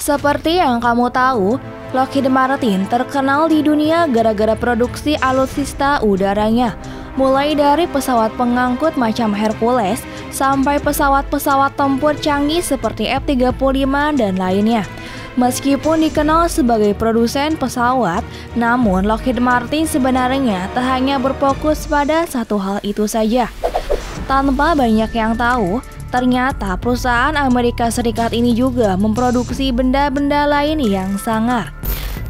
Seperti yang kamu tahu, Lockheed Martin terkenal di dunia gara-gara produksi alutsista udaranya. Mulai dari pesawat pengangkut macam Hercules sampai pesawat-pesawat tempur canggih seperti F-35 dan lainnya. Meskipun dikenal sebagai produsen pesawat, namun Lockheed Martin sebenarnya tak hanya berfokus pada satu hal itu saja. Tanpa banyak yang tahu, ternyata perusahaan Amerika Serikat ini juga memproduksi benda-benda lain yang sangar.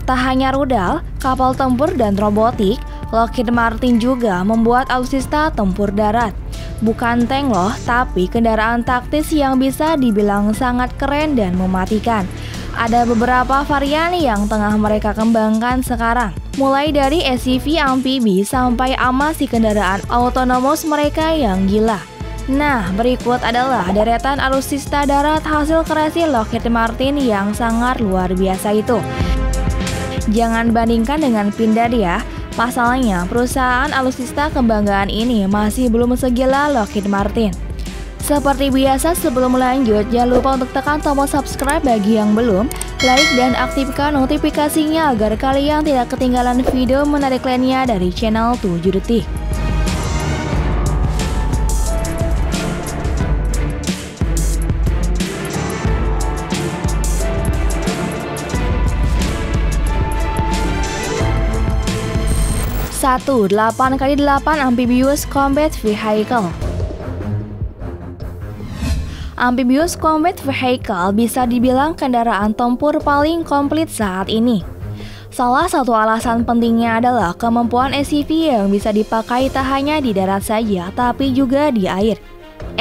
Tak hanya rudal, kapal tempur dan robotik, Lockheed Martin juga membuat alutsista tempur darat. Bukan tank loh, tapi kendaraan taktis yang bisa dibilang sangat keren dan mematikan. Ada beberapa varian yang tengah mereka kembangkan sekarang, mulai dari SUV amfibi sampai amasi kendaraan autonomous mereka yang gila. Nah, berikut adalah deretan alutsista darat hasil kreasi Lockheed Martin yang sangat luar biasa itu. Jangan bandingkan dengan Pindad ya, pasalnya perusahaan alutsista kebanggaan ini masih belum segila Lockheed Martin. Seperti biasa, sebelum lanjut, jangan lupa untuk tekan tombol subscribe bagi yang belum, like dan aktifkan notifikasinya agar kalian tidak ketinggalan video menarik lainnya dari channel 7 Detik. Satu, 8x8 Amphibious Combat Vehicle. Amphibious Combat Vehicle bisa dibilang kendaraan tempur paling komplit saat ini. Salah satu alasan pentingnya adalah kemampuan SUV yang bisa dipakai tak hanya di darat saja, tapi juga di air.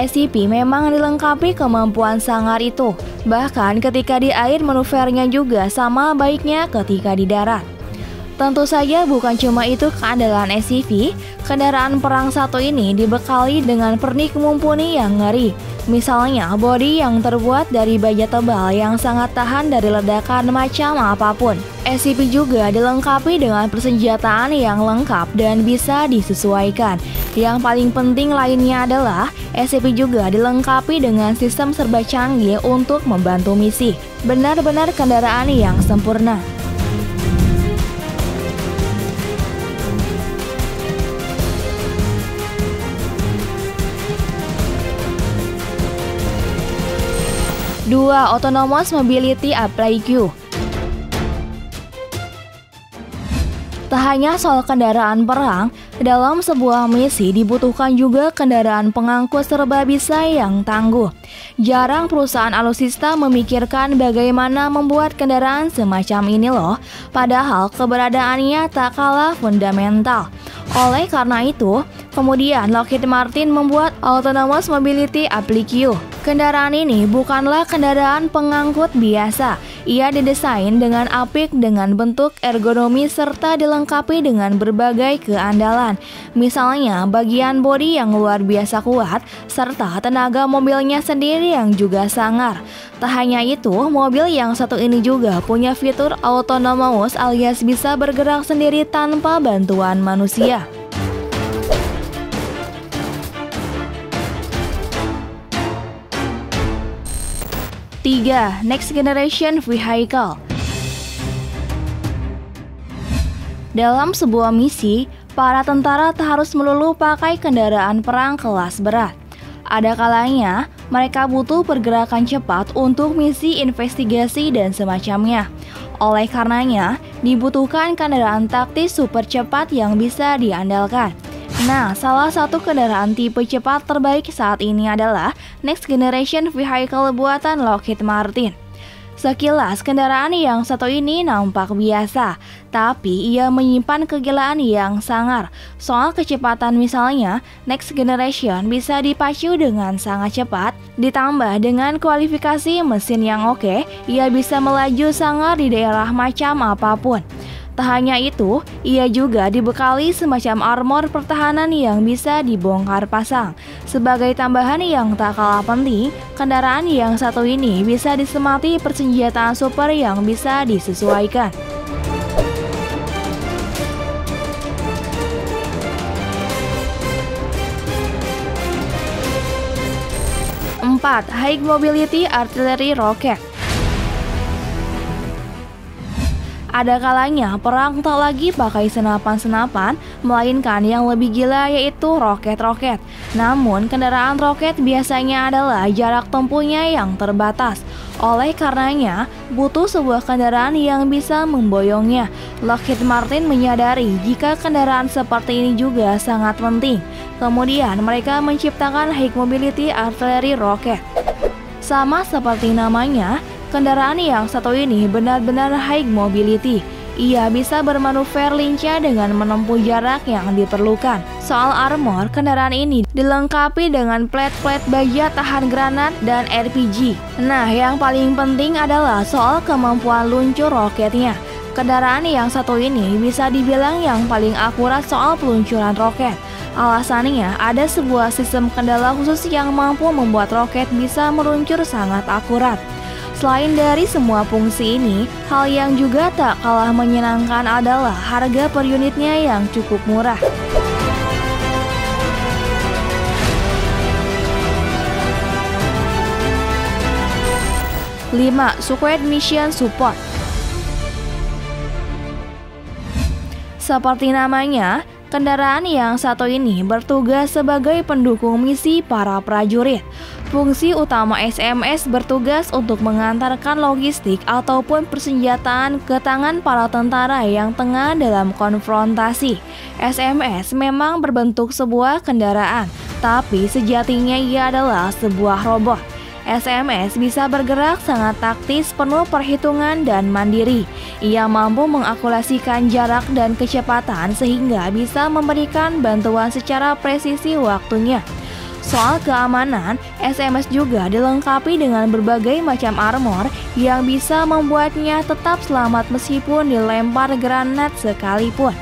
SUV memang dilengkapi kemampuan sangar itu, bahkan ketika di air manuvernya juga sama baiknya ketika di darat. Tentu saja bukan cuma itu keandalan SUV, kendaraan perang satu ini dibekali dengan pernik mumpuni yang ngeri. Misalnya bodi yang terbuat dari baja tebal yang sangat tahan dari ledakan macam apapun. SUV juga dilengkapi dengan persenjataan yang lengkap dan bisa disesuaikan. Yang paling penting lainnya adalah SUV juga dilengkapi dengan sistem serba canggih untuk membantu misi. Benar-benar kendaraan yang sempurna. Dua, Autonomous Mobility IQ. Tak hanya soal kendaraan perang, dalam sebuah misi dibutuhkan juga kendaraan pengangkut serba bisa yang tangguh. Jarang perusahaan alutsista memikirkan bagaimana membuat kendaraan semacam ini loh, padahal keberadaannya tak kalah fundamental. Oleh karena itu, kemudian Lockheed Martin membuat Autonomous Mobility IQ. Kendaraan ini bukanlah kendaraan pengangkut biasa. Ia didesain dengan apik dengan bentuk ergonomi serta dilengkapi dengan berbagai keandalan. Misalnya bagian bodi yang luar biasa kuat, serta tenaga mobilnya sendiri yang juga sangar. Tak hanya itu, mobil yang satu ini juga punya fitur autonomous alias bisa bergerak sendiri tanpa bantuan manusia. Tiga, Next Generation Vehicle. Dalam sebuah misi, para tentara tak harus melulu pakai kendaraan perang kelas berat. Ada kalanya, mereka butuh pergerakan cepat untuk misi investigasi dan semacamnya. Oleh karenanya, dibutuhkan kendaraan taktis super cepat yang bisa diandalkan. Nah, salah satu kendaraan tipe cepat terbaik saat ini adalah Next Generation Vehicle buatan Lockheed Martin. Sekilas kendaraan yang satu ini nampak biasa, tapi ia menyimpan kegilaan yang sangar. Soal kecepatan misalnya, Next Generation bisa dipacu dengan sangat cepat, ditambah dengan kualifikasi mesin yang oke, ia bisa melaju sangar di daerah macam apapun. Tak hanya itu, ia juga dibekali semacam armor pertahanan yang bisa dibongkar pasang. Sebagai tambahan yang tak kalah penting, kendaraan yang satu ini bisa disemati persenjataan super yang bisa disesuaikan. 4. High Mobility Artillery Rocket. Ada kalanya perang tak lagi pakai senapan-senapan, melainkan yang lebih gila yaitu roket-roket. Namun kendaraan roket biasanya adalah jarak tempuhnya yang terbatas. Oleh karenanya, butuh sebuah kendaraan yang bisa memboyongnya. Lockheed Martin menyadari jika kendaraan seperti ini juga sangat penting. Kemudian mereka menciptakan High Mobility Artillery Rocket. Sama seperti namanya, kendaraan yang satu ini benar-benar high mobility. Ia bisa bermanuver lincah dengan menempuh jarak yang diperlukan. Soal armor, kendaraan ini dilengkapi dengan plat-plat baja tahan granat dan RPG. Nah, yang paling penting adalah soal kemampuan luncur roketnya. Kendaraan yang satu ini bisa dibilang yang paling akurat soal peluncuran roket. Alasannya, ada sebuah sistem kendala khusus yang mampu membuat roket bisa meluncur sangat akurat. Selain dari semua fungsi ini, hal yang juga tak kalah menyenangkan adalah harga per unitnya yang cukup murah. Lima, Sukhoi Mission Support. Seperti namanya, kendaraan yang satu ini bertugas sebagai pendukung misi para prajurit. Fungsi utama SMS bertugas untuk mengantarkan logistik ataupun persenjataan ke tangan para tentara yang tengah dalam konfrontasi. SMS memang berbentuk sebuah kendaraan, tapi sejatinya ia adalah sebuah robot. SMS bisa bergerak sangat taktis, penuh perhitungan dan mandiri. Ia mampu mengakulasikan jarak dan kecepatan sehingga bisa memberikan bantuan secara presisi waktunya. Soal keamanan, SMS juga dilengkapi dengan berbagai macam armor yang bisa membuatnya tetap selamat meskipun dilempar granat sekalipun.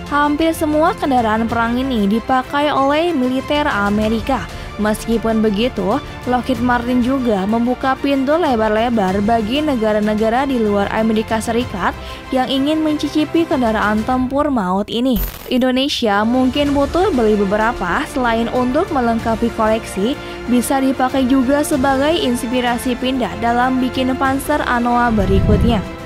Hampir semua kendaraan perang ini dipakai oleh militer Amerika. Meskipun begitu, Lockheed Martin juga membuka pintu lebar-lebar bagi negara-negara di luar Amerika Serikat yang ingin mencicipi kendaraan tempur maut ini. Indonesia mungkin butuh beli beberapa, selain untuk melengkapi koleksi, bisa dipakai juga sebagai inspirasi pindah dalam bikin Panzer Anoa berikutnya.